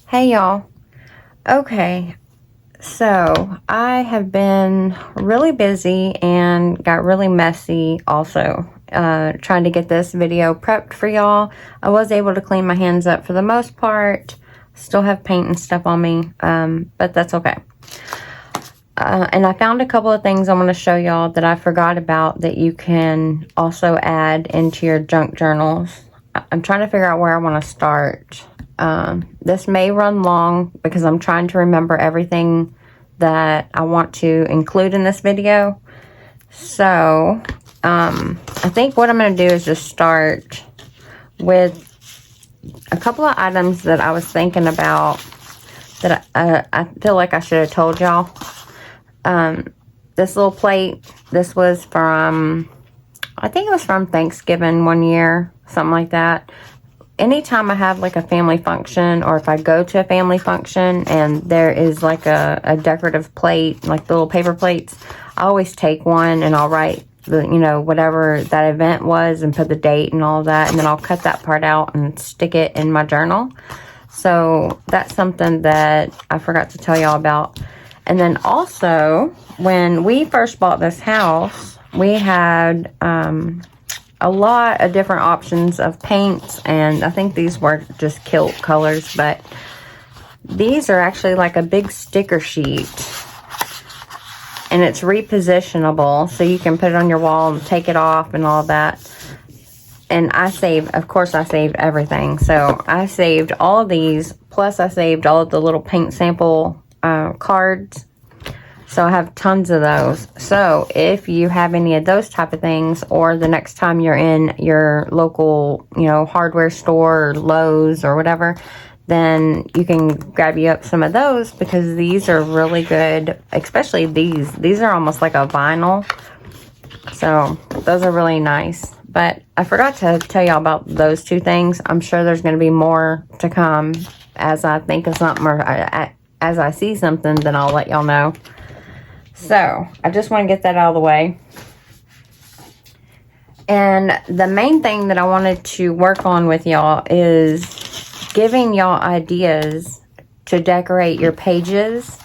Hey y'all. Okay, so I have been really busy and got really messy also trying to get this video prepped for y'all. I was able to clean my hands up for the most part. Still have paint and stuff on me, but that's okay. And I found a couple of things I want to show y'all that I forgot about that you can also add into your junk journals. I'm trying to figure out where I want to start. This may run long because I'm trying to remember everything that I want to include in this video. So, I think what I'm going to do is just start with a couple of items that I was thinking about that I feel like I should have told y'all. This little plate, this was from, I think it was from Thanksgiving one year, something like that. Anytime I have like a family function, or if I go to a family function and there is like a decorative plate, like the little paper plates, I always take one and I'll write the, you know, whatever that event was and put the date and all that, and then I'll cut that part out and stick it in my journal. So that's something that I forgot to tell y'all about. And then also, when we first bought this house, we had a lot of different options of paints, and I think these were just Kilt colors, but these are actually like a big sticker sheet, and it's repositionable, so you can put it on your wall and take it off and all that. And of course I save everything, so I saved all of these, plus I saved all of the little paint sample cards. So I have tons of those. So if you have any of those type of things, or the next time you're in your local, you know, hardware store or Lowe's or whatever, then you can grab you up some of those, because these are really good, especially these. These are almost like a vinyl. So those are really nice. But I forgot to tell y'all about those two things. I'm sure there's going to be more to come as I think of something, or as I see something, then I'll let y'all know. So I just want to get that out of the way. And the main thing that I wanted to work on with y'all is giving y'all ideas to decorate your pages,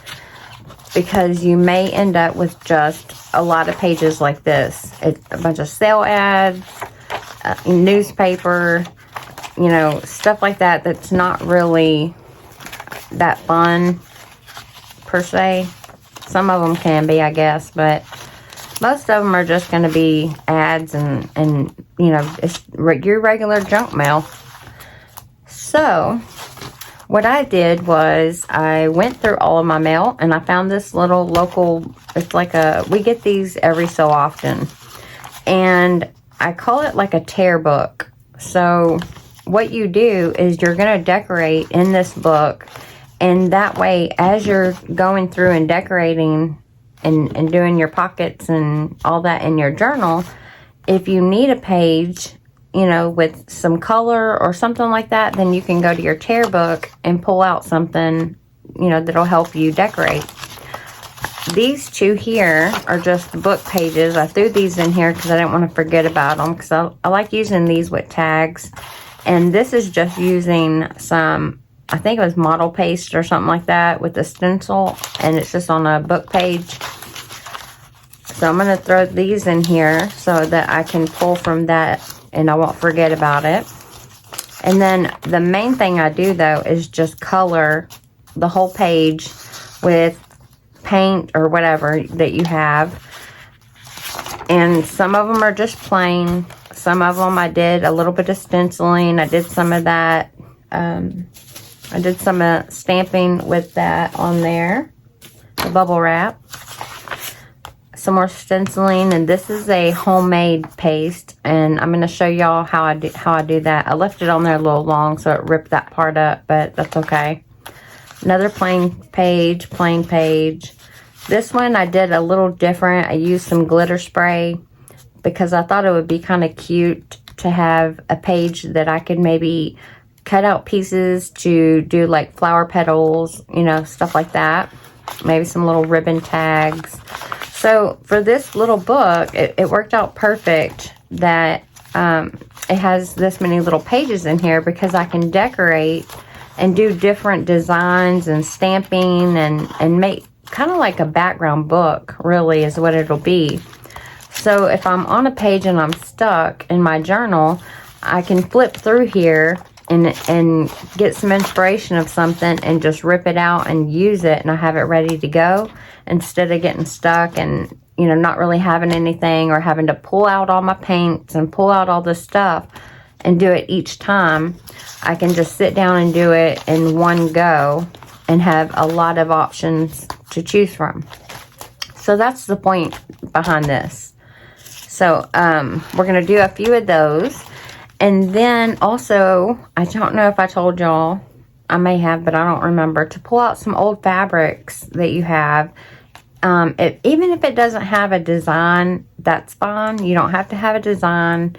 because you may end up with just a lot of pages like this. It's a bunch of sale ads, newspaper, you know, stuff like that that's not really that fun per se. Some of them can be, I guess, but most of them are just going to be ads and you know, it's your regular junk mail. So what I did was I went through all of my mail, and I found this little local, it's like we get these every so often, and I call it like a tear book. So what you do is you're going to decorate in this book, and that way, as you're going through and decorating and doing your pockets and all that in your journal, if you need a page, you know, with some color or something like that, then you can go to your tear book and pull out something, you know, that'll help you decorate. These two here are just book pages. I threw these in here because I didn't want to forget about them, because I like using these with tags. And this is just using some, I think it was model paste or something like that, with a stencil, and it's just on a book page. So I'm going to throw these in here so that I can pull from that and I won't forget about it. And then the main thing I do though is just color the whole page with paint or whatever that you have. And some of them are just plain. Some of them I did a little bit of stenciling. I did some of that. I did some stamping with that on there, the bubble wrap. Some more stenciling, and this is a homemade paste, and I'm going to show y'all how I do that. I left it on there a little long, so it ripped that part up, but that's okay. Another plain page. This one I did a little different. I used some glitter spray because I thought it would be kind of cute to have a page that I could maybe cut out pieces to do like flower petals, you know, stuff like that. Maybe some little ribbon tags. So for this little book, it worked out perfect that it has this many little pages in here, because I can decorate and do different designs and stamping and make kind of like a background book, really, is what it'll be. So if I'm on a page and I'm stuck in my journal, I can flip through here and get some inspiration of something and just rip it out and use it, and I have it ready to go, instead of getting stuck and, you know, not really having anything, or having to pull out all my paints and pull out all this stuff and do it each time. I can just sit down and do it in one go and have a lot of options to choose from. So that's the point behind this. So we're going to do a few of those. And then also, I don't know if I told y'all, I may have, but I don't remember, to pull out some old fabrics that you have. Even if it doesn't have a design, that's fine. You don't have to have a design.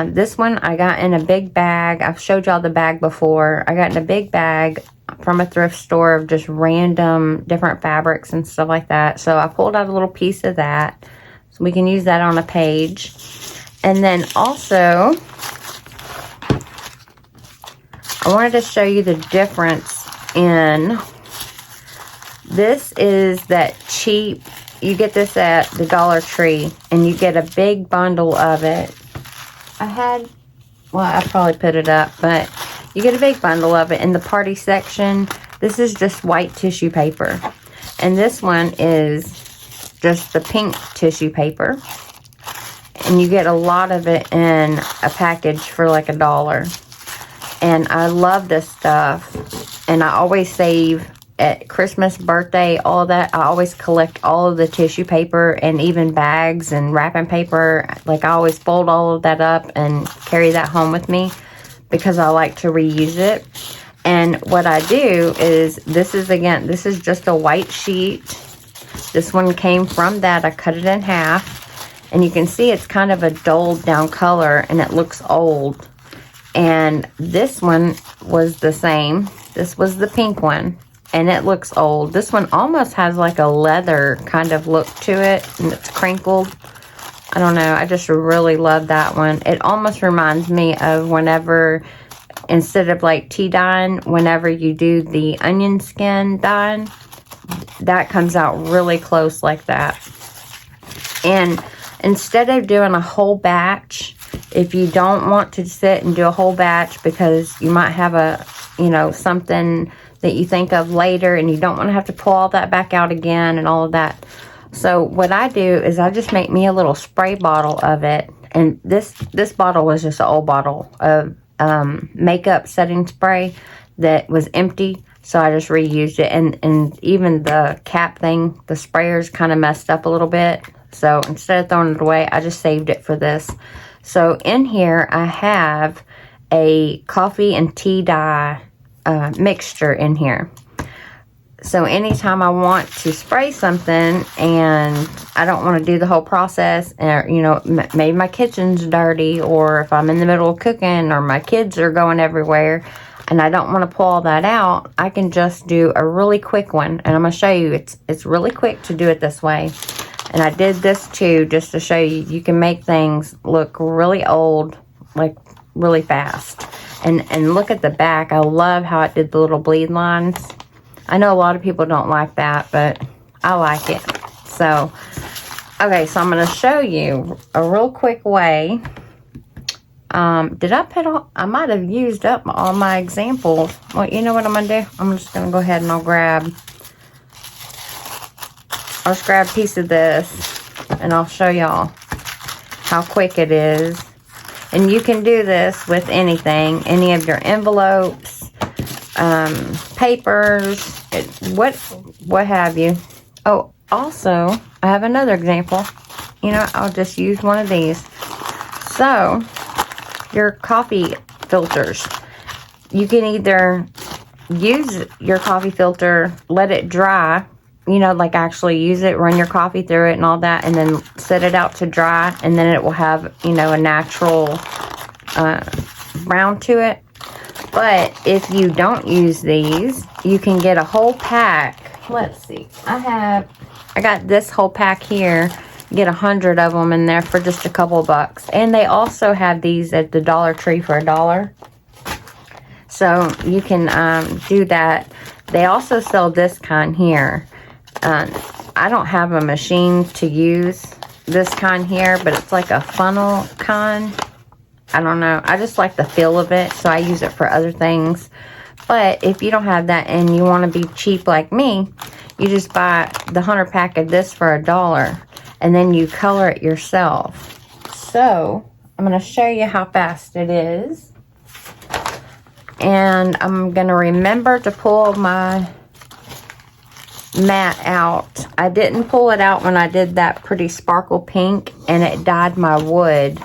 This one I got in a big bag. I've showed y'all the bag before. I got in a big bag from a thrift store of just random different fabrics and stuff like that. So I pulled out a little piece of that. So we can use that on a page. And then also, I wanted to show you the difference in, this is that cheap, you get this at the Dollar Tree, and you get a big bundle of it. I probably put it up, but you get a big bundle of it in the party section. This is just white tissue paper. And this one is just the pink tissue paper. And you get a lot of it in a package for like $1. And I love this stuff. And I always save at Christmas, birthday, all of that. I always collect all of the tissue paper and even bags and wrapping paper. Like, I always fold all of that up and carry that home with me because I like to reuse it. And what I do is, this is just a white sheet. This one came from that. I cut it in half. And you can see it's kind of a dulled down color and it looks old. And this one was the same. This was the pink one. And it looks old. This one almost has like a leather kind of look to it. And it's crinkled. I don't know. I just really love that one. It almost reminds me of whenever, instead of like tea dyeing, whenever you do the onion skin dyeing, that comes out really close like that. And instead of doing a whole batch, if you don't want to sit and do a whole batch because you might have a, you know, something that you think of later and you don't want to have to pull all that back out again and all of that. So what I do is I just make me a little spray bottle of it. And this bottle was just an old bottle of makeup setting spray that was empty. So I just reused it. And even the cap thing, the sprayer's kind of messed up a little bit. So instead of throwing it away, I just saved it for this. So in here, I have a coffee and tea dye mixture in here. So anytime I want to spray something and I don't want to do the whole process, or, you know, maybe my kitchen's dirty, or if I'm in the middle of cooking, or my kids are going everywhere, and I don't want to pull all that out, I can just do a really quick one. And I'm going to show you, it's really quick to do it this way. And I did this too, just to show you, you can make things look really old, like really fast. And look at the back. I love how it did the little bleed lines. I know a lot of people don't like that, but I like it. So, okay, so I'm going to show you a real quick way. Did I put all, I might have used up all my examples. Well, you know what I'm going to do? I'm just going to go ahead and I'll just grab a piece of this and I'll show y'all how quick it is. And you can do this with anything, any of your envelopes, papers, what have you. Oh, also, I have another example. You know, I'll just use one of these. So, your coffee filters. You can either use your coffee filter, let it dry, you know, like actually use it, run your coffee through it and all that, and then set it out to dry, and then it will have, you know, a natural brown to it. But if you don't use these, you can get a whole pack. Let's see. I got this whole pack here. Get 100 of them in there for just a couple bucks. And they also have these at the Dollar Tree for $1. So you can do that. They also sell this kind here. I don't have a machine to use this kind here, but it's like a funnel kind. I don't know. I just like the feel of it, so I use it for other things. But if you don't have that and you want to be cheap like me, you just buy the 100 pack of this for $1, and then you color it yourself. So I'm going to show you how fast it is. And I'm going to remember to pull my mat out. I didn't pull it out when I did that pretty sparkle pink, and it dyed my wood.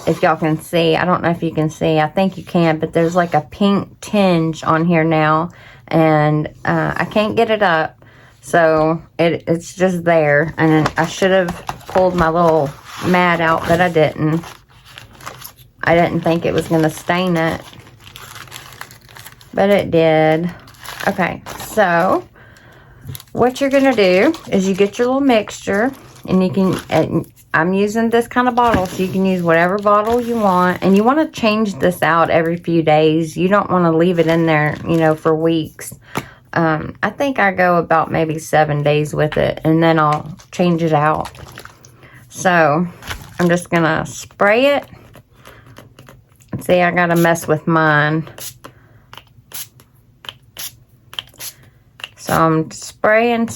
If y'all can see, I don't know if you can see, I think you can, but there's like a pink tinge on here now, and I can't get it up, so it's just there. And I should have pulled my little mat out, but I didn't. I didn't think it was going to stain it, but it did. Okay, so what you're going to do is you get your little mixture, and you can, I'm using this kind of bottle, so you can use whatever bottle you want. And you want to change this out every few days. You don't want to leave it in there, you know, for weeks. I think I go about maybe 7 days with it, and then I'll change it out. So I'm just going to spray it. See, I got to mess with mine. So I'm spraying.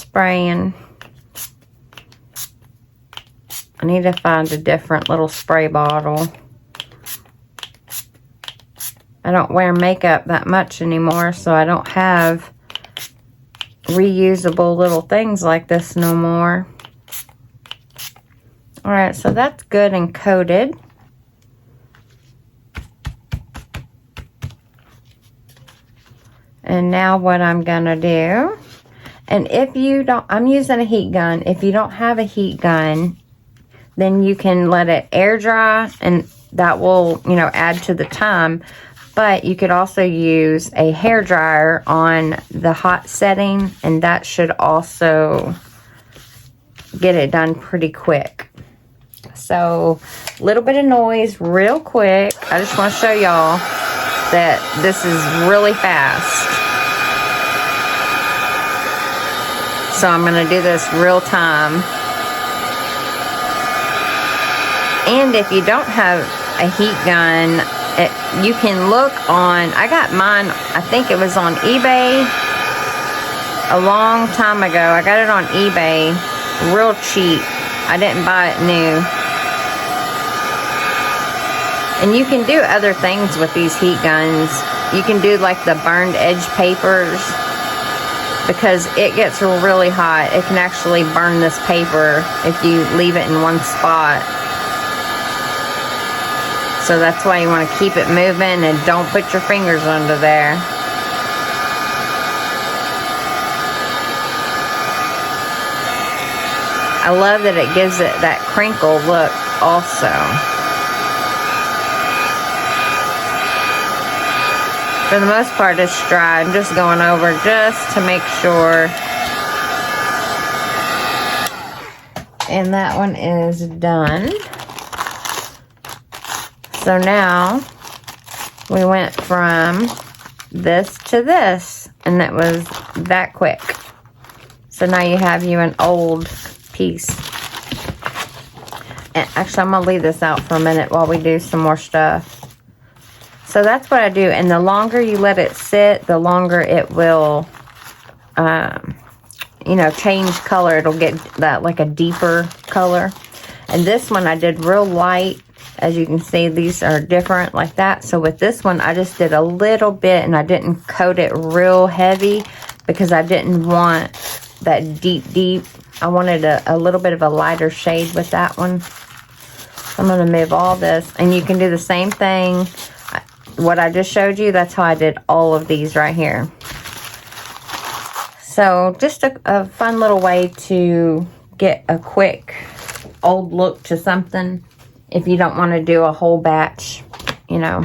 I need to find a different little spray bottle. I don't wear makeup that much anymore, so I don't have reusable little things like this no more. Alright, so that's good and coated. And now what I'm gonna do, and if you don't, I'm using a heat gun. If you don't have a heat gun, then you can let it air dry, and that will, you know, add to the time. But you could also use a hair dryer on the hot setting, and that should also get it done pretty quick. So, a little bit of noise real quick. I just want to show y'all that this is really fast. So I'm going to do this real time. And if you don't have a heat gun, you can look on, I got mine, I think it was on eBay a long time ago. I got it on eBay real cheap. I didn't buy it new. And you can do other things with these heat guns. You can do like the burned edge papers, because it gets really hot. It can actually burn this paper if you leave it in one spot. So that's why you want to keep it moving and don't put your fingers under there. I love that it gives it that crinkle look also. For the most part, it's dry. I'm just going over just to make sure. And that one is done. So now we went from this to this, and that was that quick. So now you have you an old piece. And actually, I'm going to leave this out for a minute while we do some more stuff. So that's what I do, and the longer you let it sit, the longer it will, you know, change color. It'll get that like a deeper color. And this one I did real light. As you can see, these are different like that. So with this one, I just did a little bit, and I didn't coat it real heavy because I didn't want that deep. I wanted a little bit of a lighter shade with that one. So I'm going to move all this, and you can do the same thing. What I just showed you, that's how I did all of these right here. So just a fun little way to get a quick old look to something if you don't want to do a whole batch, you know.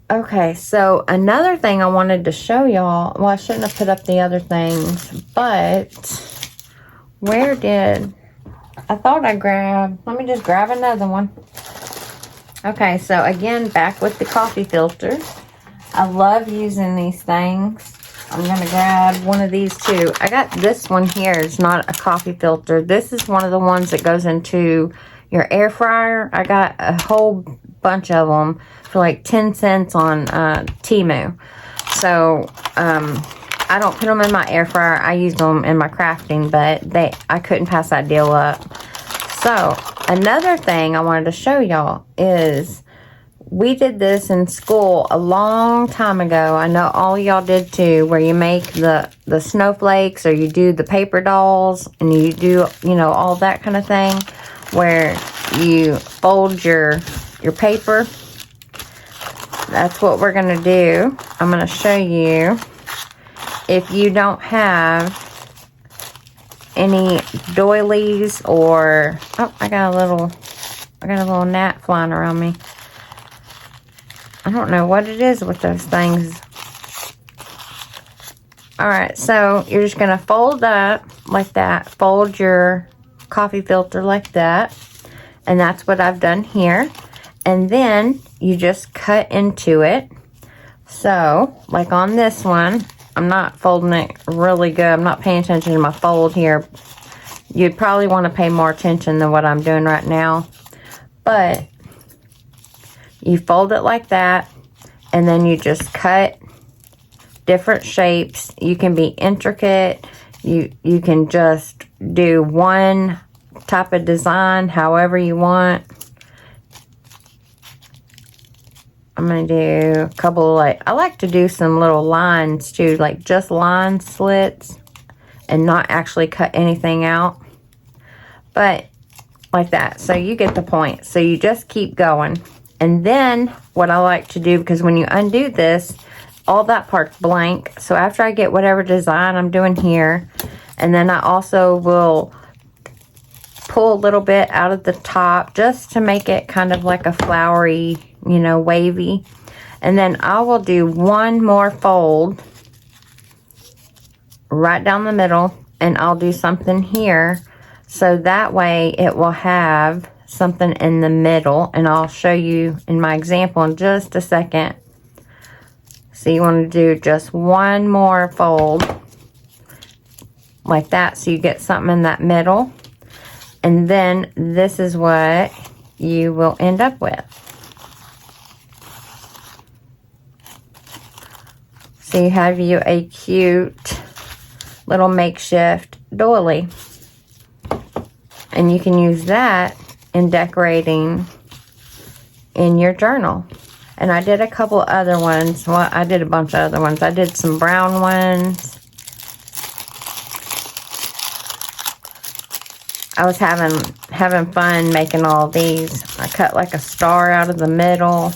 Okay, so another thing I wanted to show y'all, well, I shouldn't have put up the other things, but where did, I thought I grabbed, let me just grab another one. Okay, so again, back with the coffee filter. I love using these things. I'm going to grab one of these too. I got this one here. It's not a coffee filter. This is one of the ones that goes into your air fryer. I got a whole bunch of them for like 10 cents on TEMU. So, I don't put them in my air fryer. I use them in my crafting, but I couldn't pass that deal up. So, another thing I wanted to show y'all is we did this in school a long time ago. I know all y'all did too, where you make the snowflakes, or you do the paper dolls, and you do, you know, all that kind of thing, where you fold your paper. That's what we're going to do. I'm going to show you. If you don't have any doilies or, oh, I got a little gnat flying around me. I don't know what it is with those things. Alright, so you're just going to fold up like that. Fold your coffee filter like that. And that's what I've done here. And then you just cut into it. So, like on this one, I'm not folding it really good. I'm not paying attention to my fold here. You'd probably want to pay more attention than what I'm doing right now. But you fold it like that, and then you just cut different shapes. You can be intricate. You can just do one type of design however you want. I'm going to do a couple of, I like to do some little lines too, like just line slits and not actually cut anything out. But like that. So you get the point. So you just keep going. And then what I like to do, because when you undo this, all that part's blank. So after I get whatever design I'm doing here, and then I also will pull a little bit out of the top just to make it kind of like a flowery, you know, wavy. And then I will do one more fold right down the middle, and I'll do something here. So that way it will have something in the middle, and I'll show you in my example in just a second. So you want to do just one more fold like that, so you get something in that middle. And then this is what you will end up with. So you have you a cute little makeshift doily. And you can use that in decorating in your journal. And I did a couple other ones. Well, I did a bunch of other ones. I did some brown ones. I was having fun making all these. I cut like a star out of the middle.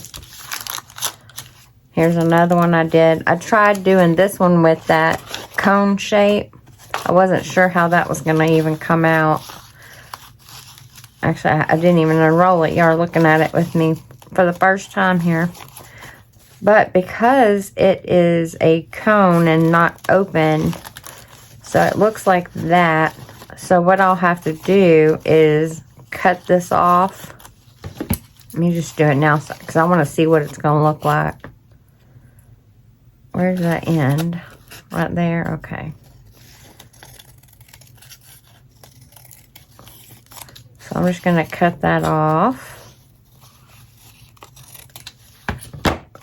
Here's another one I did. I tried doing this one with that cone shape. I wasn't sure how that was going to even come out. Actually, I didn't even unroll it. Y'all are looking at it with me for the first time here. But because it is a cone and not open, so it looks like that. So what I'll have to do is cut this off. Let me just do it now because I want to see what it's going to look like. Where's that end? Right there? Okay. So I'm just going to cut that off.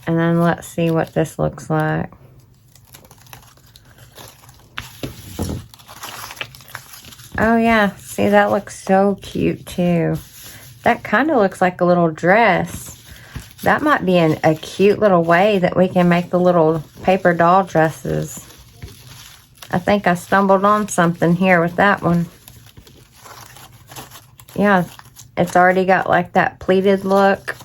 And then let's see what this looks like. Oh yeah, see, that looks so cute too. That kind of looks like a little dress. That might be a cute little way that we can make the little paper doll dresses. I think I stumbled on something here with that one. Yeah, it's already got like that pleated look.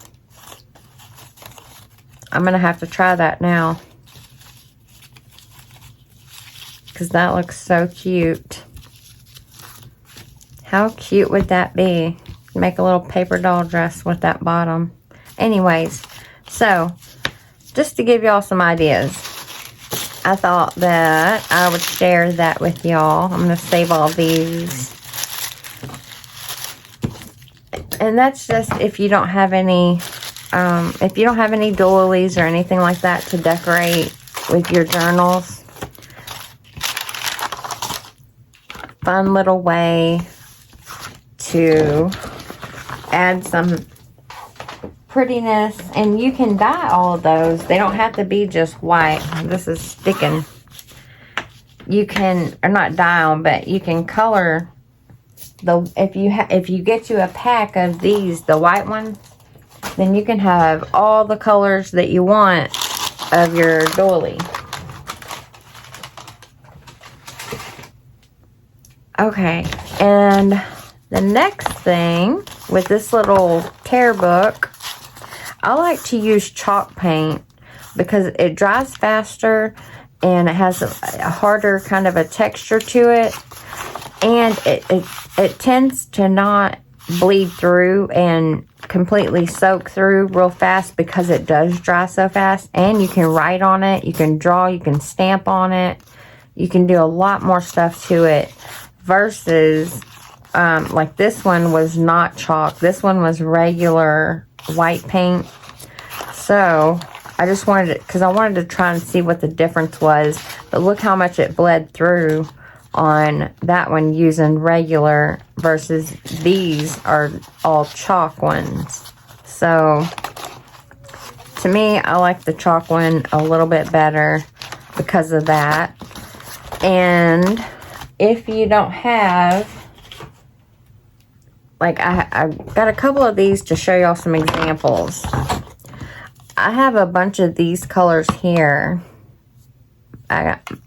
I'm going to have to try that now, because that looks so cute. How cute would that be? Make a little paper doll dress with that bottom. Anyways, so just to give y'all some ideas, I thought that I would share that with y'all. I'm going to save all these. And that's just if you don't have any if you don't have any doilies or anything like that to decorate with your journals, fun little way to add some prettiness. And you can dye all of those. They don't have to be just white. This is sticking. You can, or not dye them, but you can color the, if you get you a pack of these, the white ones, then you can have all the colors that you want of your doily. Okay, and the next thing with this little tear book, I like to use chalk paint because it dries faster and it has a harder kind of a texture to it, and it tends to not bleed through and completely soak through real fast because it does dry so fast. And you can write on it, you can draw, you can stamp on it, you can do a lot more stuff to it versus like this one was not chalk. This one was regular white paint. So I just wanted it because I wanted to try and see what the difference was, but look how much it bled through on that one using regular versus these are all chalk ones. So to me, I like the chalk one a little bit better because of that. And if you don't have, like I got a couple of these to show y'all some examples. I have a bunch of these colors here.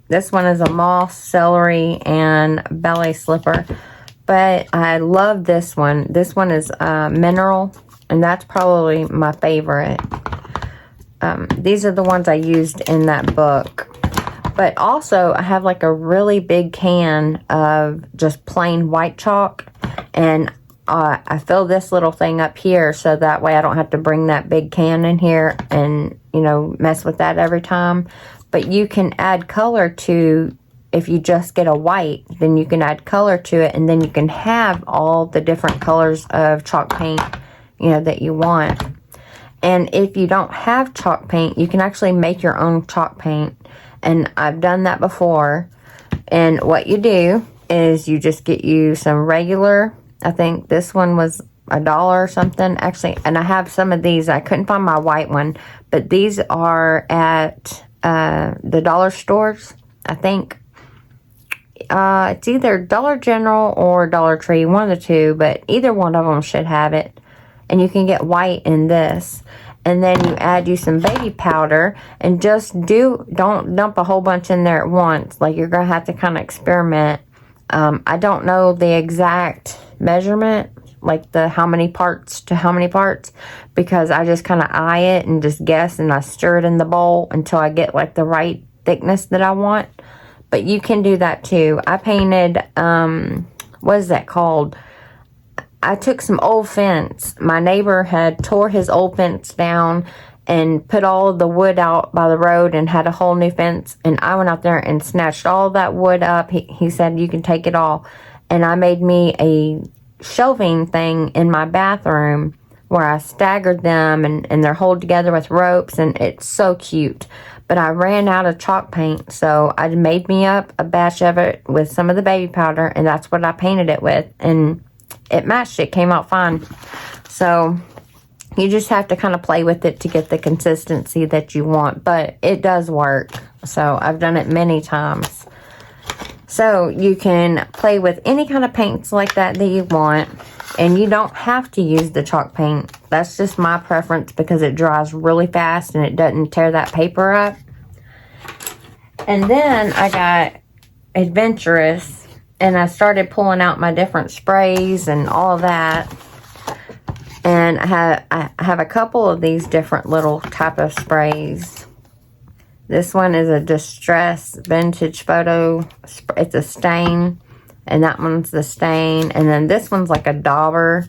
This one is a moss, celery, and ballet slipper. But I love this one. This one is mineral, and that's probably my favorite. These are the ones I used in that book. But also, I have like a really big can of just plain white chalk. And I fill this little thing up here so that way I don't have to bring that big can in here and, you know, mess with that every time. But you can add color to, if you just get a white, then you can add color to it, and then you can have all the different colors of chalk paint, you know, that you want. And if you don't have chalk paint, you can actually make your own chalk paint. And I've done that before. And what you do is you just get you some regular, I think this one was $1 or something. Actually, and I have some of these. I couldn't find my white one, but these are at the dollar stores. I think it's either Dollar General or Dollar Tree, one of the two, but either one of them should have it. And you can get white in this. And then you add you some baby powder, and just don't dump a whole bunch in there at once. Like, you're going to have to kind of experiment. I don't know the exact measurement, like the how many parts to how many parts, because I just kind of eye it and just guess, and I stir it in the bowl until I get like the right thickness that I want. But you can do that too. I painted, what is that called? I took some old fence. My neighbor had tore his old fence down and put all of the wood out by the road and had a whole new fence. And I went out there and snatched all that wood up. He said, you can take it all. And I made me a shelving thing in my bathroom where I staggered them, and they're held together with ropes, and it's so cute. But I ran out of chalk paint, so I made me up a batch of it with some of the baby powder, and that's what I painted it with. And it matched. It came out fine. So you just have to kind of play with it to get the consistency that you want, but it does work. So I've done it many times. So you can play with any kind of paints like that you want, and you don't have to use the chalk paint. That's just my preference because it dries really fast and it doesn't tear that paper up. And then I got adventurous, and I started pulling out my different sprays and all of that. And I have a couple of these different little type of sprays. This one is a distress vintage photo. It's a stain. And that one's the stain. And then this one's like a dauber.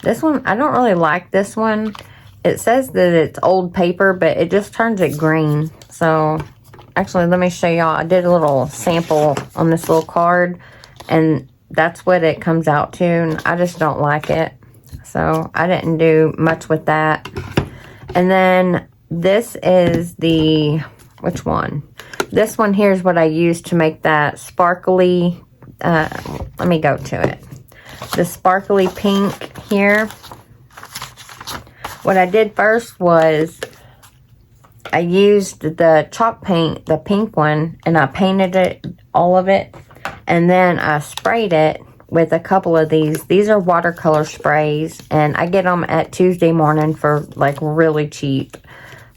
This one, I don't really like this one. It says that it's old paper, but it just turns it green. So, actually, let me show y'all. I did a little sample on this little card. And that's what it comes out to. And I just don't like it. So, I didn't do much with that. And then this is the, which one? This one here is what I use to make that sparkly, let me go to it. The sparkly pink here. What I did first was I used the chalk paint, the pink one, and I painted it, all of it. And then I sprayed it with a couple of these. These are watercolor sprays, and I get them at Tuesday morning for like really cheap.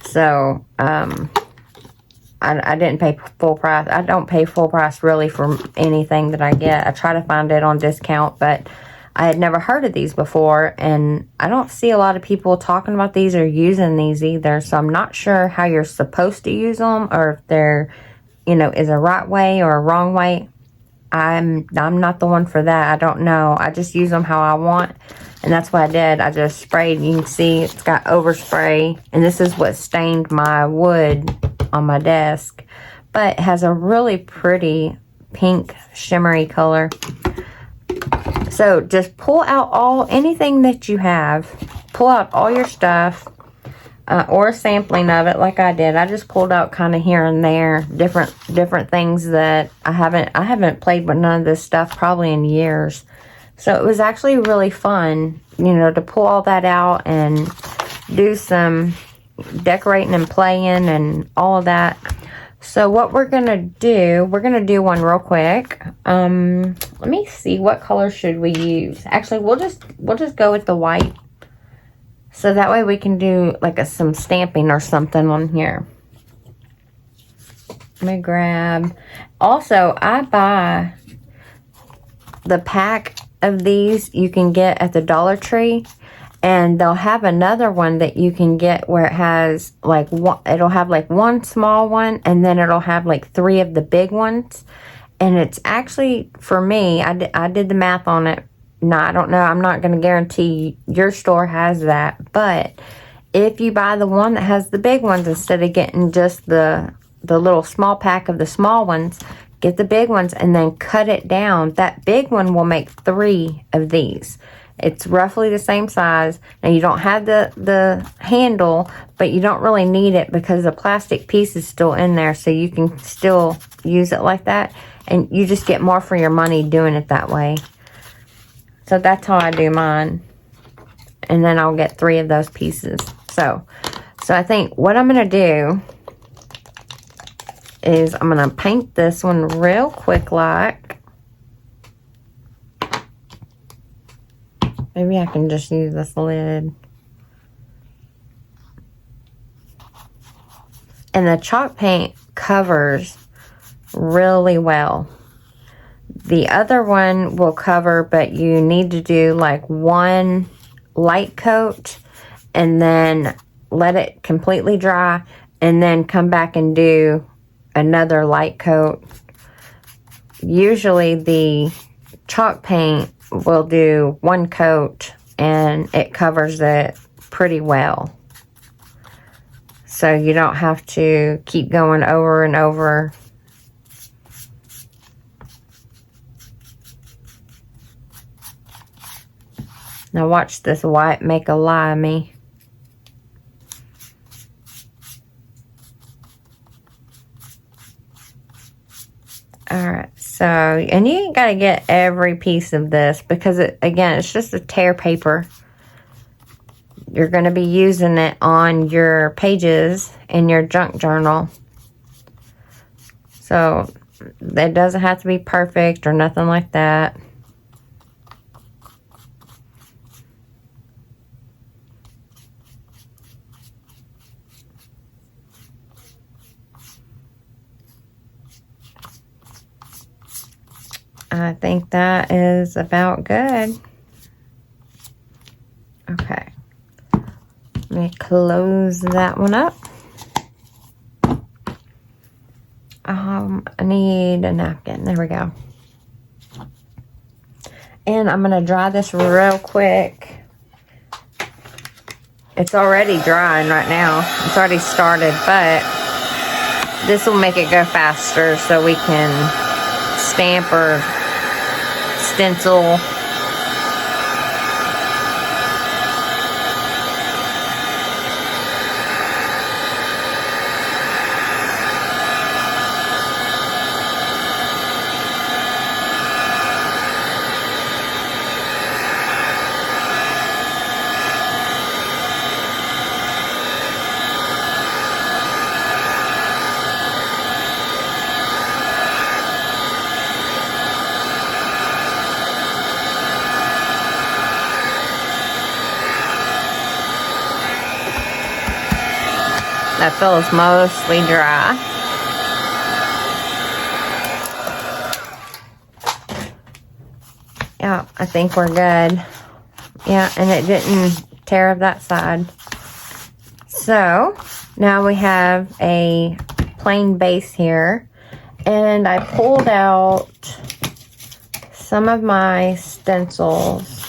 So, I didn't pay full price. I don't pay full price really for anything that I get. I try to find it on discount, but I had never heard of these before, and I don't see a lot of people talking about these or using these either. So I'm not sure how you're supposed to use them, or if there, you know, is a right way or a wrong way. I'm not the one for that. I don't know. I just use them how I want, and that's what I did. I just sprayed. You can see it's got overspray, and this is what stained my wood on my desk. But it has a really pretty pink shimmery color. So just pull out anything that you have. Pull out all your stuff, or a sampling of it like I did. I just pulled out kind of here and there different things that I haven't played with none of this stuff probably in years. So it was actually really fun, you know, to pull all that out and do some decorating and playing and all of that. So what we're gonna do one real quick. Let me see, what color should we use? Actually, we'll just go with the white, so that way we can do like some stamping or something on here. Let me grab. Also, I buy the pack of these you can get at the Dollar Tree. And they'll have another one that you can get where it has like one, it'll have like one small one, and then it'll have like 3 of the big ones. And it's actually, for me, I did the math on it. No, I don't know. I'm not going to guarantee your store has that. But if you buy the one that has the big ones instead of getting just the little small pack of the small ones, get the big ones and then cut it down. That big one will make 3 of these. It's roughly the same size. Now, you don't have the handle, but you don't really need it because the plastic piece is still in there, so you can still use it like that. And you just get more for your money doing it that way. So that's how I do mine. And then I'll get 3 of those pieces. So I think what I'm going to do is I'm going to paint this one real quick like. Maybe I can just use this lid. And the chalk paint covers really well. The other one will cover, but you need to do like one light coat and then let it completely dry, and then come back and do another light coat. Usually the chalk paint will do one coat and it covers it pretty well, so you don't have to keep going over and over. Now watch this white make a lie of me. Alright, so, and you ain't got to get every piece of this because, again, it's just a tear paper. You're going to be using it on your pages in your junk journal. So, it doesn't have to be perfect or nothing like that. I think that is about good. Okay. Let me close that one up. I need a napkin. There we go. And I'm going to dry this real quick. It's already drying right now. It's already started, but this will make it go faster so we can stamp or stencil. That feels mostly dry. Yeah, I think we're good. Yeah, and it didn't tear up that side. So, now we have a plain base here. And I pulled out some of my stencils.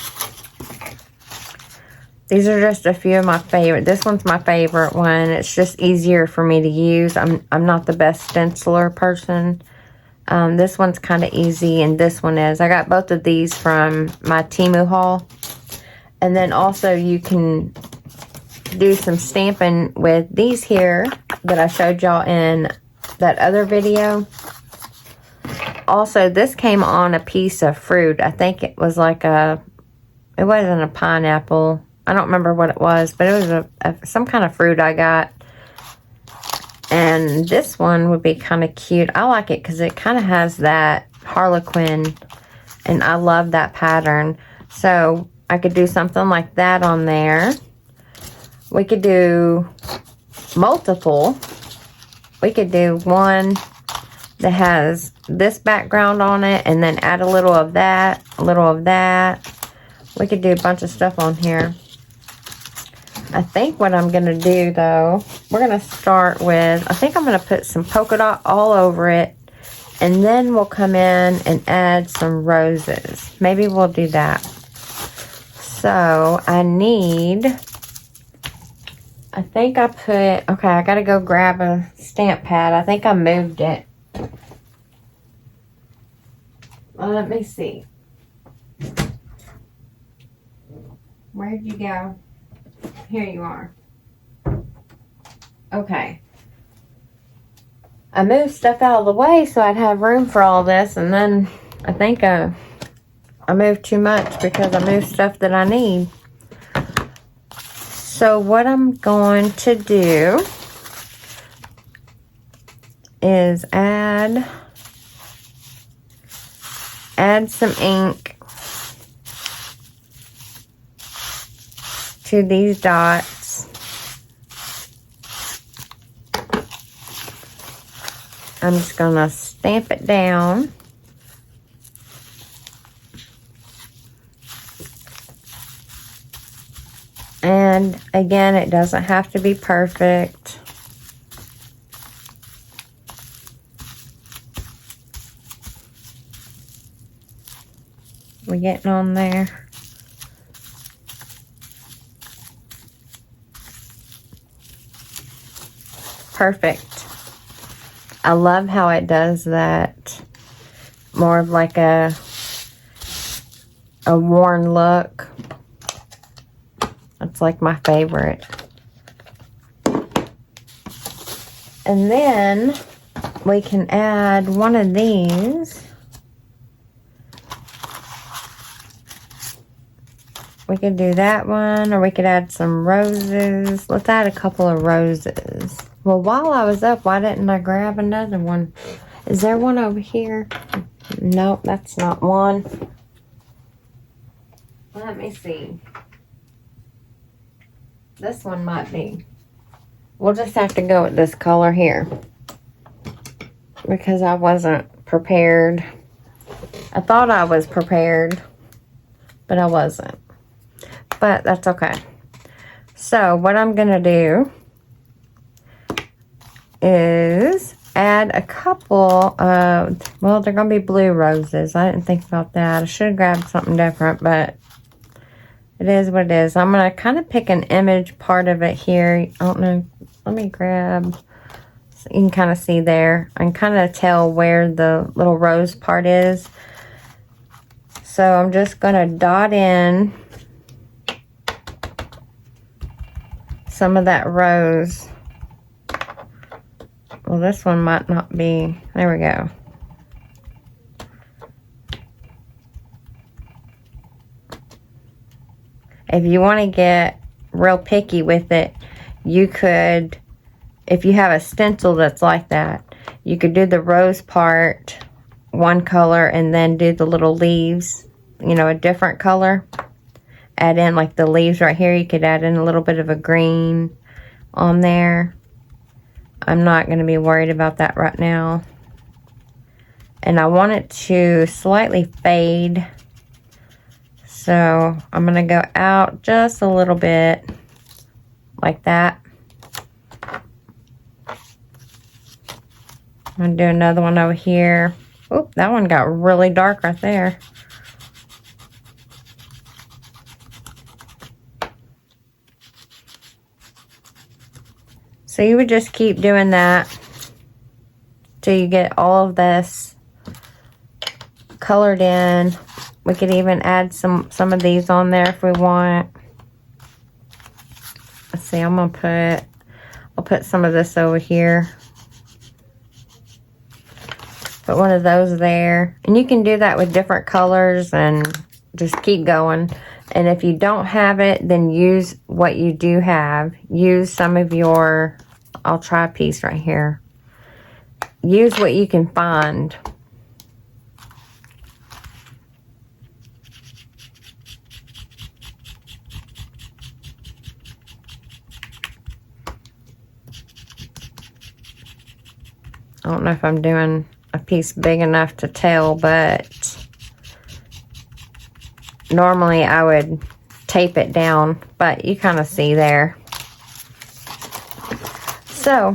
These are just a few of my favorite. This one's my favorite one. It's just easier for me to use. I'm not the best stenciler person. This one's kind of easy, and this one is. I got both of these from my TEMU haul. And then also you can do some stamping with these here that I showed y'all in that other video. Also, this came on a piece of fruit. I think it was like it wasn't a pineapple. I don't remember what it was, but it was some kind of fruit I got. And this one would be kind of cute. I like it because it kind of has that harlequin, and I love that pattern. So I could do something like that on there. We could do multiple. We could do one that has this background on it, and then add a little of that, a little of that. We could do a bunch of stuff on here. I think what I'm going to do, though, we're going to start with, I think I'm going to put some polka dot all over it, and then we'll come in and add some roses. Maybe we'll do that. So, I think I put, okay, I got to go grab a stamp pad. I think I moved it. Well, let me see. Where'd you go? Here you are. Okay. I moved stuff out of the way so I'd have room for all this, and then I think I moved too much because I moved stuff that I need. So what I'm going to do is add some ink to these dots. I'm just going to stamp it down. And again, it doesn't have to be perfect. We getting on there? Perfect. I love how it does that. More of like a worn look. That's like my favorite. And then we can add one of these. We could do that one, or we could add some roses. Let's add a couple of roses. Well, while I was up, why didn't I grab another one? Is there one over here? Nope, that's not one. Let me see. This one might be. We'll just have to go with this color here, because I wasn't prepared. I thought I was prepared, but I wasn't. But that's okay. So what I'm going to do is add a couple of, well, they're going to be blue roses. I didn't think about that. I should have grabbed something different, but it is what it is. I'm going to kind of pick an image part of it here. I don't know. Let me grab, so you can kind of see there. I can kind of tell where the little rose part is. So I'm just going to dot in some of that rose. Well, this one might not be. There we go. If you want to get real picky with it, you could, if you have a stencil that's like that, you could do the rose part one color and then do the little leaves, you know, a different color. Add in like the leaves right here. You could add in a little bit of a green on there. I'm not going to be worried about that right now. And I want it to slightly fade. So I'm going to go out just a little bit like that. I'm going to do another one over here. Oop, that one got really dark right there. So you would just keep doing that till you get all of this colored in. We could even add some of these on there if we want. Let's see, I'll put some of this over here. Put one of those there. And you can do that with different colors and just keep going. And if you don't have it, then use what you do have. Use some of your, I'll try a piece right here. Use what you can find. I don't know if I'm doing a piece big enough to tell, but normally I would tape it down, but you kind of see there. So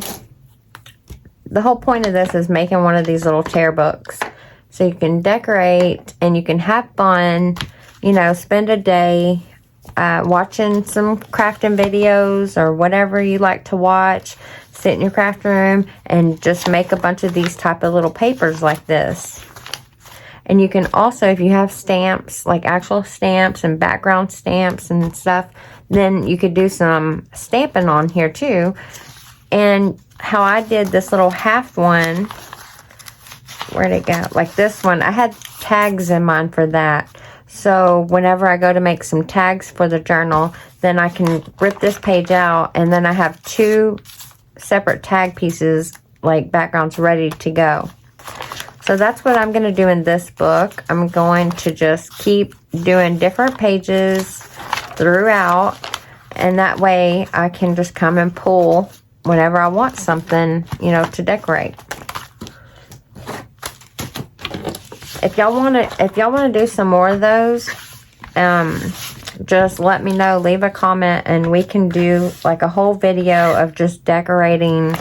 the whole point of this is making one of these little tear books so you can decorate and you can have fun, you know, spend a day watching some crafting videos or whatever you like to watch. Sit in your craft room and just make a bunch of these type of little papers like this. And you can also, if you have stamps, like actual stamps and background stamps and stuff, then you could do some stamping on here too. And how I did this little half one, where'd it go? Like this one, I had tags in mine for that. So whenever I go to make some tags for the journal, then I can rip this page out and then I have two separate tag pieces, like backgrounds, ready to go. So that's what I'm going to do in this book. I'm going to just keep doing different pages throughout, and that way I can just come and pull whenever I want something, you know, to decorate. If y'all want to do some more of those, just let me know, leave a comment, and we can do like a whole video of just decorating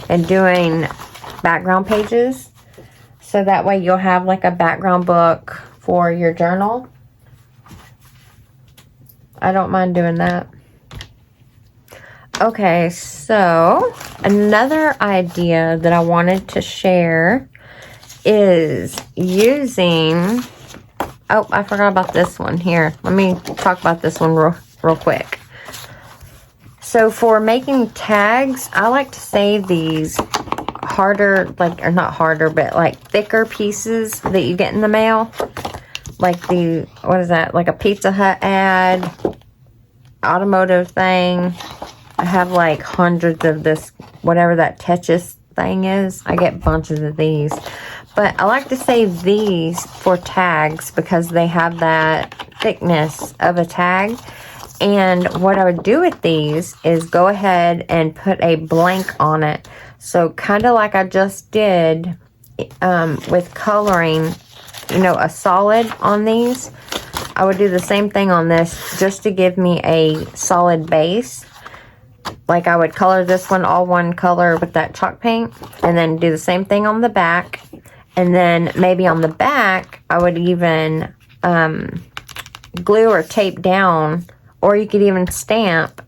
and doing background pages. So that way you'll have like a background book for your journal. I don't mind doing that. Okay, so another idea that I wanted to share is using, oh, I forgot about this one here. Let me talk about this one real quick. So for making tags, I like to save these harder, like, or not harder, but like thicker pieces that you get in the mail. Like the, what is that? Like a Pizza Hut ad, automotive thing. I have like hundreds of this, whatever that Tetris thing is. I get bunches of these. But I like to save these for tags because they have that thickness of a tag. And what I would do with these is go ahead and put a blank on it. So kind of like I just did with coloring, you know, a solid on these. I would do the same thing on this just to give me a solid base. Like I would color this one all one color with that chalk paint. And then do the same thing on the back. And then maybe on the back, I would even glue or tape down, or you could even stamp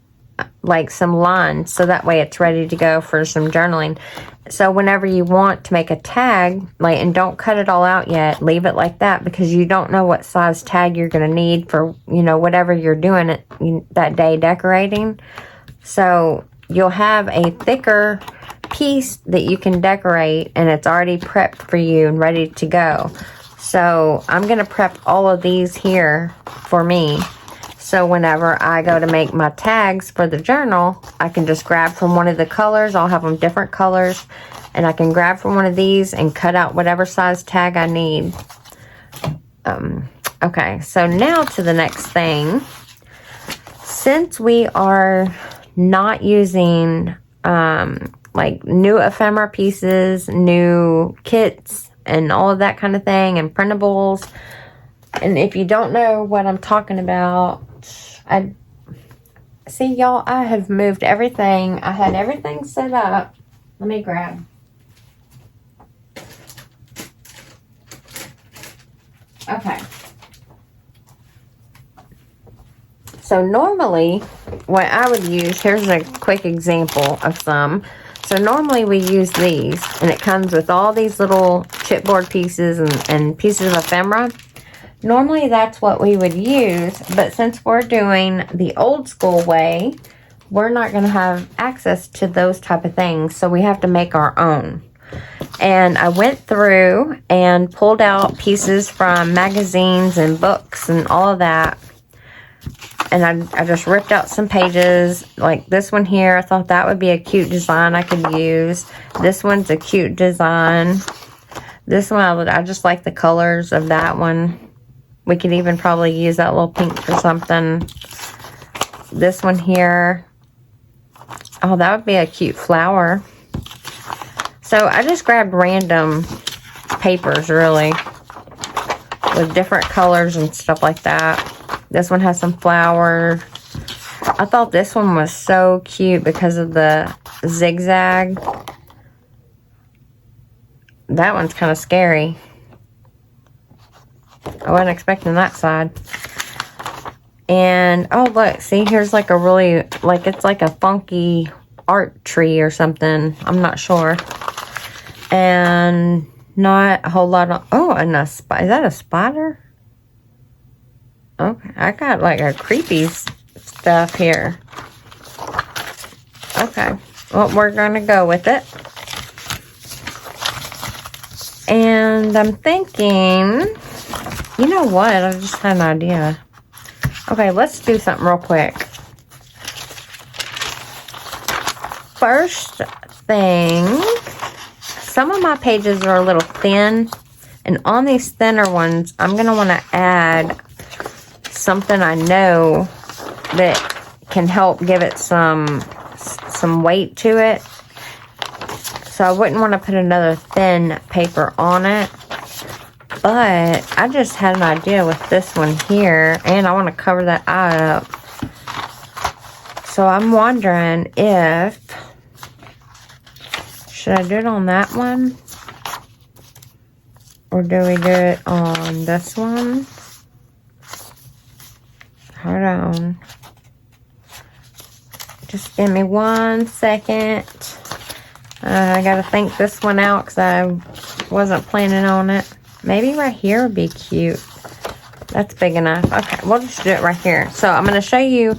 like some lines so that way it's ready to go for some journaling. So whenever you want to make a tag, like, and don't cut it all out yet, leave it like that because you don't know what size tag you're going to need for, you know, whatever you're doing it that day decorating. So you'll have a thicker piece that you can decorate and it's already prepped for you and ready to go. So I'm going to prep all of these here for me. So whenever I go to make my tags for the journal, I can just grab from one of the colors. I'll have them different colors. And I can grab from one of these and cut out whatever size tag I need. Okay, so now to the next thing. Since we are not using like new ephemera pieces, new kits, and all of that kind of thing, and printables. And if you don't know what I'm talking about, see, y'all, I have moved everything. I had everything set up. Let me grab. Okay. So normally, what I would use, here's a quick example of some. So normally we use these, and it comes with all these little chipboard pieces and pieces of ephemera. Normally that's what we would use, but since we're doing the old school way, we're not going to have access to those type of things, so we have to make our own. And I went through and pulled out pieces from magazines and books and all of that. And I just ripped out some pages, like this one here. I thought that would be a cute design I could use. This one's a cute design. This one, I just like the colors of that one. We could even probably use that little pink for something. This one here. Oh, that would be a cute flower. So I just grabbed random papers, really, with different colors and stuff like that. This one has some flowers. I thought this one was so cute because of the zigzag. That one's kind of scary. I wasn't expecting that side. And, oh, look, see, here's like a really, like, it's like a funky art tree or something. I'm not sure. And not a whole lot of, oh, and is that a spider? Okay, I got like a creepy stuff here. Okay, well, we're gonna go with it. And I'm thinking, you know what? I just had an idea. Okay, let's do something real quick. First thing, some of my pages are a little thin, and on these thinner ones, I'm gonna want to add something I know that can help give it some weight to it. So I wouldn't want to put another thin paper on it. But I just had an idea with this one here, and I want to cover that eye up. So I'm wondering if, should I do it on that one? Or do we do it on this one? Hold on. Just give me 1 second. I gotta think this one out because I wasn't planning on it. Maybe right here would be cute. That's big enough. Okay, we'll just do it right here. So I'm gonna show you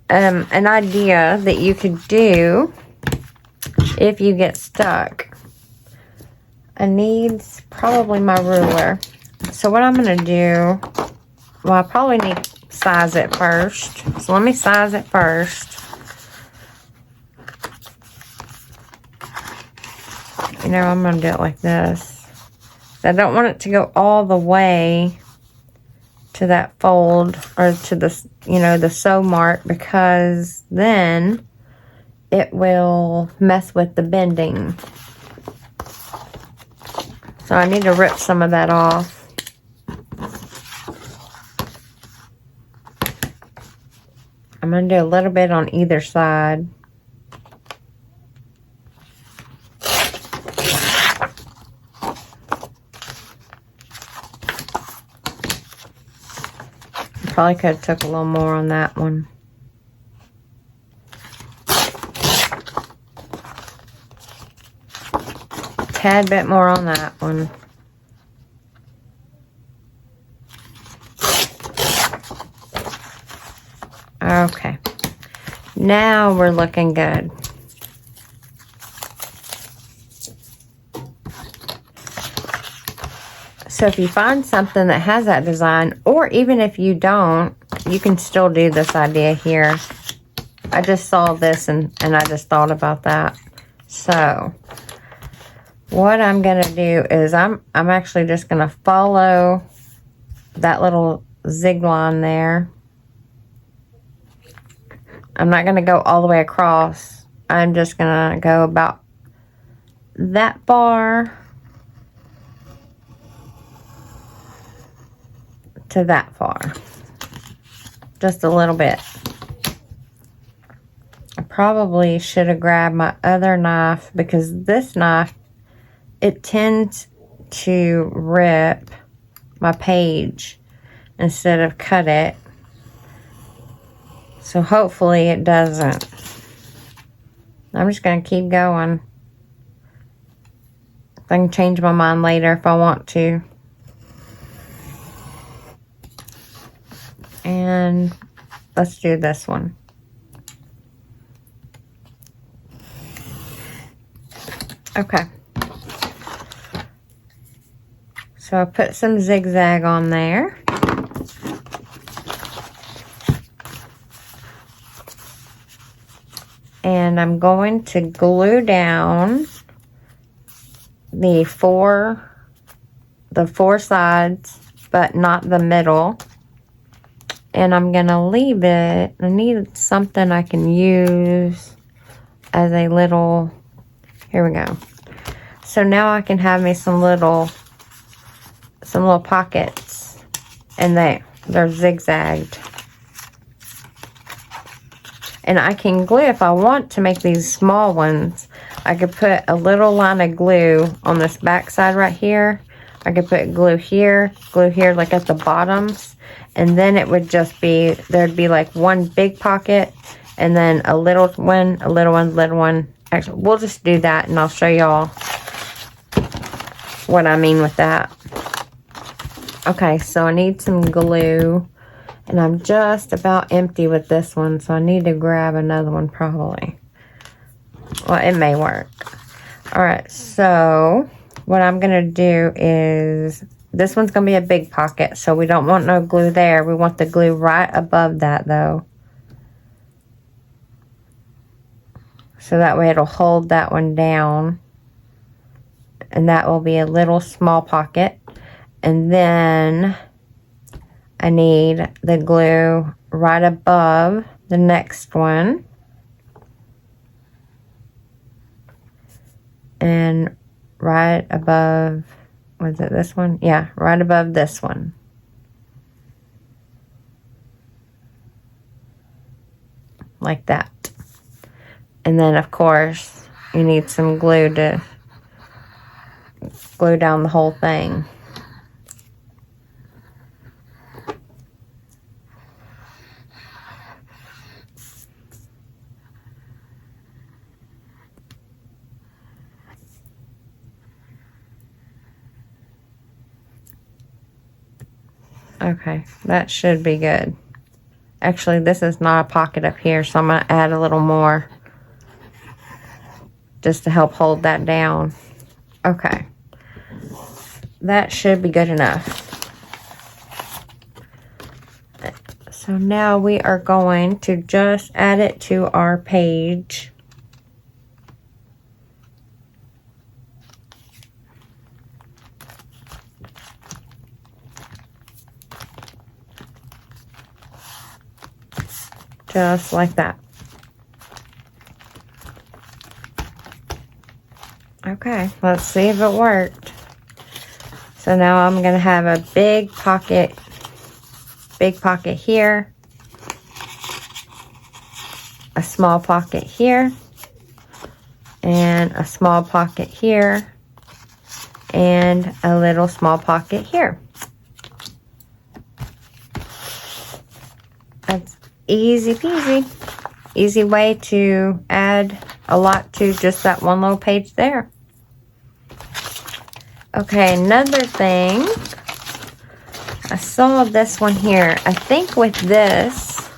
an idea that you could do if you get stuck. I need probably my ruler. So what I'm gonna do, well, I probably need to size it first. So let me size it first. You know, I'm gonna do it like this. I don't want it to go all the way to that fold or to the, you know, the sew mark, because then it will mess with the bending. So I need to rip some of that off. I'm going to do a little bit on either side. Probably could have took a little more on that one. Tad bit more on that one. Okay. Now we're looking good. So if you find something that has that design, or even if you don't, you can still do this idea here. I just saw this and I just thought about that. So what I'm going to do is I'm actually just going to follow that little zig line there. I'm not going to go all the way across. I'm just going to go about that far to that far. Just a little bit. I probably should have grabbed my other knife, because this knife, it tends to rip my page instead of cut it. So hopefully it doesn't. I'm just going to keep going. I can change my mind later if I want to. And let's do this one. Okay. So I put some zigzag on there. And I'm going to glue down the four sides, but not the middle. And I'm going to leave it. I need something I can use as a little, here we go. So now I can have me some little pockets, and they're zigzagged. And I can glue, if I want to make these small ones, I could put a little line of glue on this back side right here. I could put glue here, like at the bottoms. And then it would just be, there'd be like one big pocket, and then a little one, a little one, little one. Actually, we'll just do that, and I'll show y'all what I mean with that. Okay, so I need some glue. And I'm just about empty with this one, so I need to grab another one probably. Well, it may work. Alright, so what I'm going to do is, this one's going to be a big pocket, so we don't want no glue there. We want the glue right above that, though. So that way it'll hold that one down. And that will be a little small pocket. And then I need the glue right above the next one. And right above, was it this one? Yeah, right above this one. Like that. And then, of course, you need some glue to glue down the whole thing. Okay, that should be good. Actually, this is not a pocket up here, so I'm going to add a little more just to help hold that down. Okay, that should be good enough. So now we are going to just add it to our page. Just like that. Okay, let's see if it worked. So now I'm going to have a big pocket here, a small pocket here, and a small pocket here, and a little small pocket here. That's easy peasy. Easy way to add a lot to just that one little page there. Okay, another thing. I saw this one here. I think with this,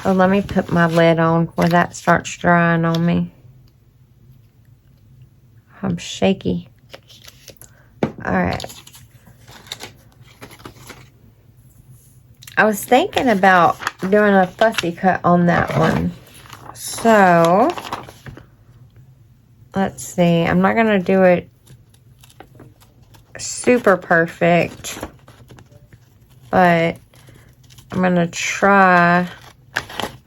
oh, let me put my lid on where that starts drying on me. I'm shaky. Alright. I was thinking about doing a fussy cut on that one. So, let's see. I'm not going to do it super perfect, but I'm going to try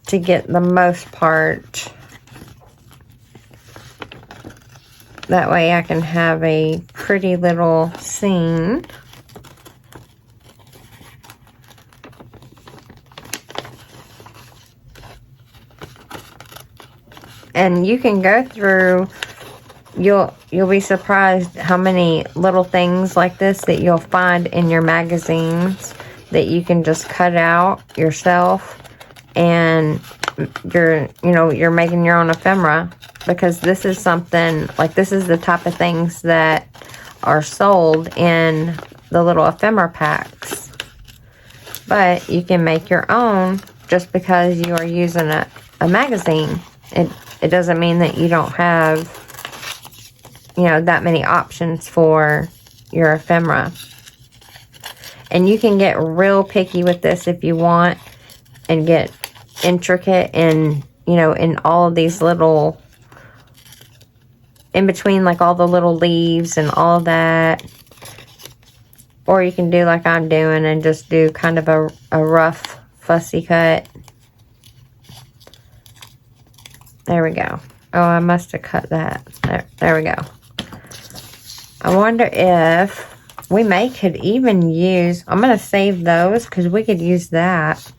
to get the most part That way I can have a pretty little scene. And you can go through, you'll be surprised how many little things like this that you'll find in your magazines that you can just cut out yourself, and you're making your own ephemera, because this is something like, this is the type of things that are sold in the little ephemera packs. But you can make your own just because you are using a magazine. It doesn't mean that you don't have, that many options for your ephemera. And you can get real picky with this if you want, and get intricate in, in all of these little, in between like all the little leaves and all that. Or you can do like I'm doing and just do kind of a rough, fussy cut. There we go. Oh, I must have cut that. There we go. I wonder if we could even use, I'm going to save those because we could use that.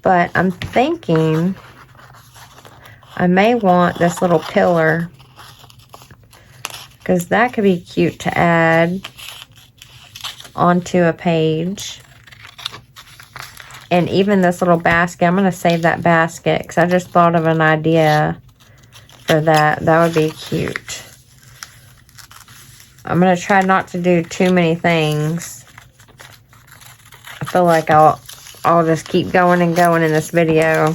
But I'm thinking I may want this little pillar, because that could be cute to add onto a page. And even this little basket, I'm going to save that basket because I just thought of an idea for that. That would be cute. I'm going to try not to do too many things. I feel like I'll just keep going and going in this video.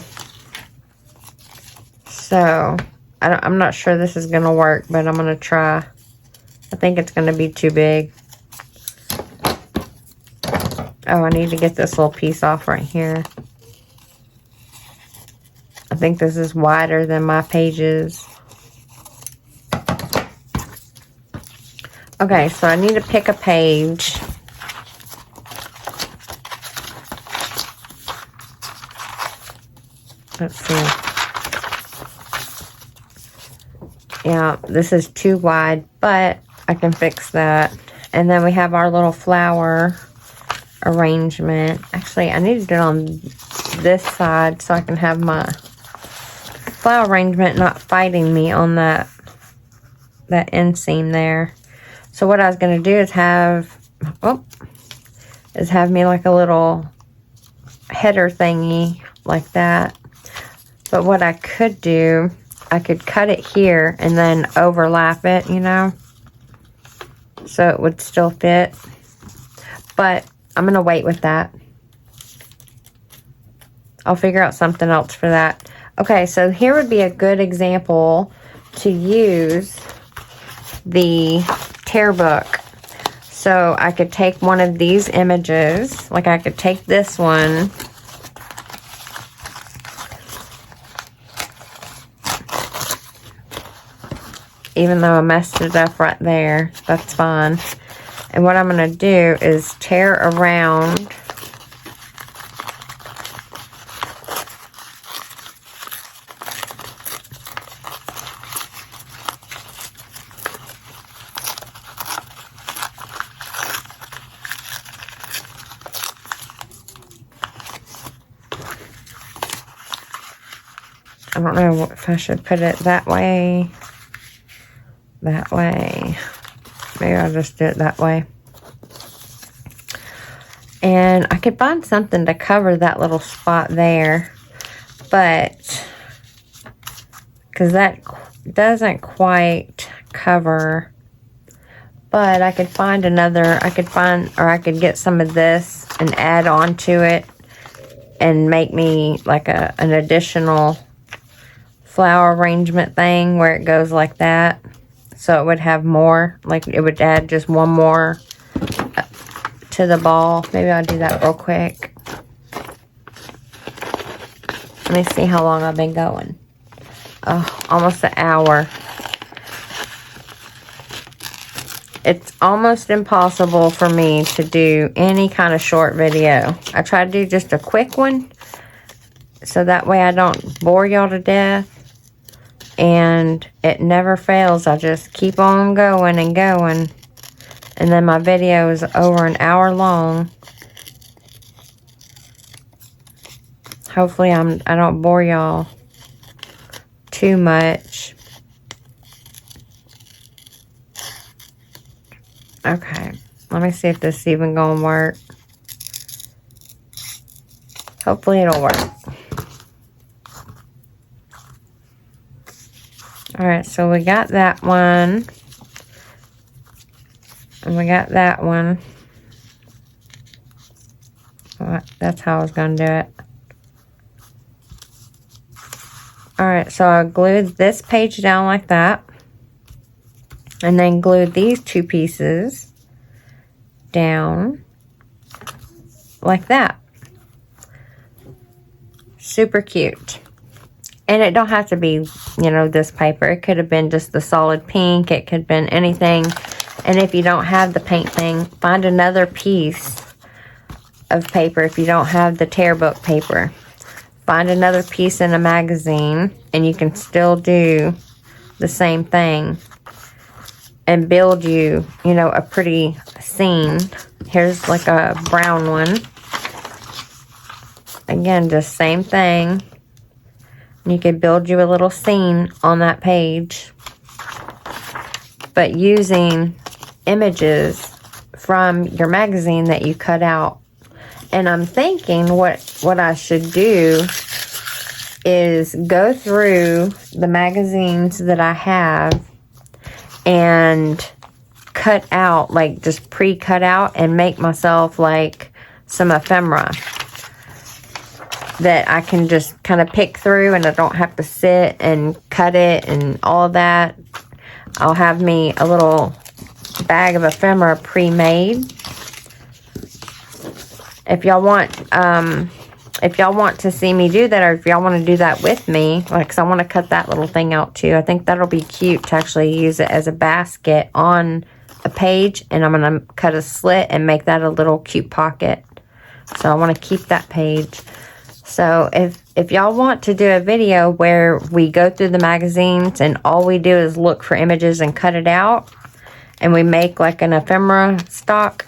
So, I'm not sure this is going to work, but I'm going to try. I think it's going to be too big. Oh, I need to get this little piece off right here. I think this is wider than my pages. Okay, so I need to pick a page. Let's see. Yeah, this is too wide, but I can fix that. And then we have our little flower arrangement. Actually, I need to do it on this side so I can have my flower arrangement not fighting me on that inseam there. So what I was going to do is have me like a little header thingy like that. But what I could do, I could cut it here and then overlap it, so it would still fit. But I'm going to wait with that. I'll figure out something else for that. Okay, so here would be a good example to use the tear book. So I could take one of these images, like I could take this one, even though I messed it up right there, that's fine. And what I'm going to do is tear around I don't know if I should put it that way. That way. Maybe I'll just do it that way. And I could find something to cover that little spot there. But, because that doesn't quite cover. But I could find another, I could get some of this and add on to it. And make me like an additional flower arrangement thing where it goes like that. So it would have more, like it would add just one more to the ball. Maybe I'll do that real quick. Let me see how long I've been going. Oh, almost an hour. It's almost impossible for me to do any kind of short video. I try to do just a quick one, so that way I don't bore y'all to death. and it never fails. I just keep on going and going, and then my video is over an hour long. Hopefully I don't bore y'all too much. Okay, let me see if this is even gonna work. Hopefully it'll work. Alright, so we got that one. And we got that one. That's how I was going to do it. Alright, so I glued this page down like that. And then glued these two pieces down like that. Super cute. And it don't have to be, you know, this paper. It could have been just the solid pink. It could have been anything. And if you don't have the paint thing, find another piece of paper. If you don't have the tear book paper, find another piece in a magazine, and you can still do the same thing and build you know, a pretty scene. Here's like a brown one. Again, just same thing. You could build you a little scene on that page, but using images from your magazine that you cut out. And I'm thinking what I should do is go through the magazines that I have and cut out, like just pre-cut out, and make myself like some ephemera that I can just kind of pick through, and I don't have to sit and cut it and all that. I'll have me a little bag of ephemera pre-made. If y'all want to see me do that, or if y'all want to do that with me, like, 'cause I want to cut that little thing out too. I think that'll be cute to actually use it as a basket on a page, and I'm going to cut a slit and make that a little cute pocket. So I want to keep that page. So if y'all want to do a video where we go through the magazines and all we do is look for images and cut it out, and we make like an ephemera stock,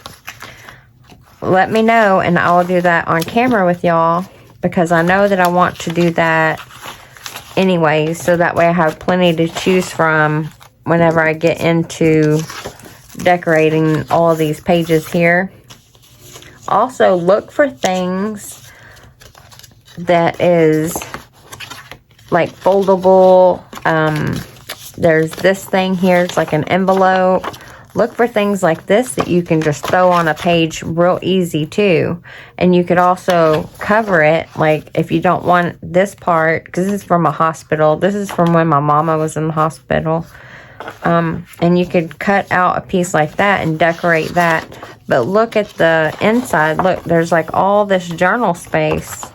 let me know, and I'll do that on camera with y'all, because I know that I want to do that anyway, so that way I have plenty to choose from whenever I get into decorating all these pages here. Also, look for things that is like foldable. There's this thing here, it's like an envelope. Look for things like this that you can just throw on a page real easy too. And you could also cover it, like if you don't want this part, because this is from a hospital. This is from when my mama was in the hospital. And you could cut out a piece like that and decorate that. But look at the inside. Look, there's like all this journal space.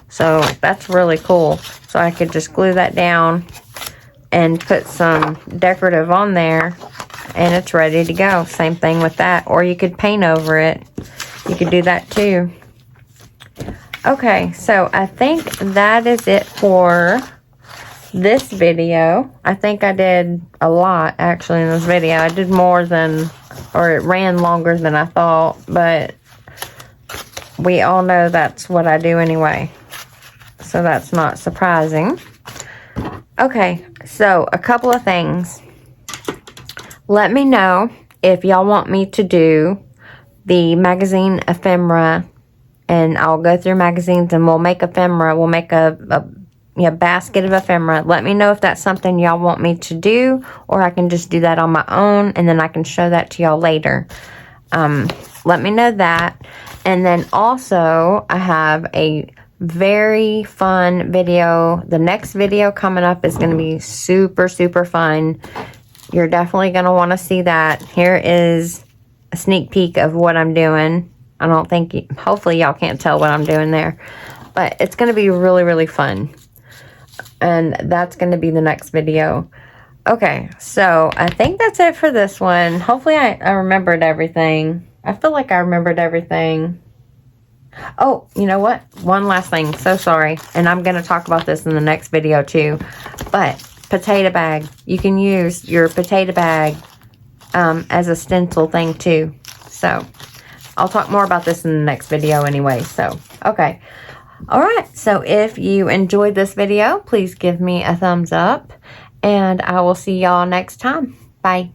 So that's really cool. So I could just glue that down and put some decorative on there, and it's ready to go. Same thing with that. Or you could paint over it. You could do that too. Okay, so I think that is it for this video. I think I did a lot actually in this video. I did more than, or it ran longer than I thought, but we all know that's what I do anyway. So that's not surprising. Okay, so a couple of things. Let me know if y'all want me to do the magazine ephemera, and I'll go through magazines and we'll make ephemera. We'll make a basket of ephemera. Let me know if that's something y'all want me to do, or I can just do that on my own and then I can show that to y'all later. Let me know that. And then also I have a very fun video. The next video coming up is going to be super, super fun. You're definitely going to want to see that. Here is a sneak peek of what I'm doing. I don't think, hopefully y'all can't tell what I'm doing there, but it's going to be really, really fun. And that's going to be the next video. Okay, so I think that's it for this one. Hopefully I remembered everything. I feel like I remembered everything. Oh, you know what? One last thing. So sorry. And I'm going to talk about this in the next video too. But potato bag. You can use your potato bag as a stencil thing too. So I'll talk more about this in the next video anyway. So, okay. Alright, so if you enjoyed this video, please give me a thumbs up. And I will see y'all next time. Bye.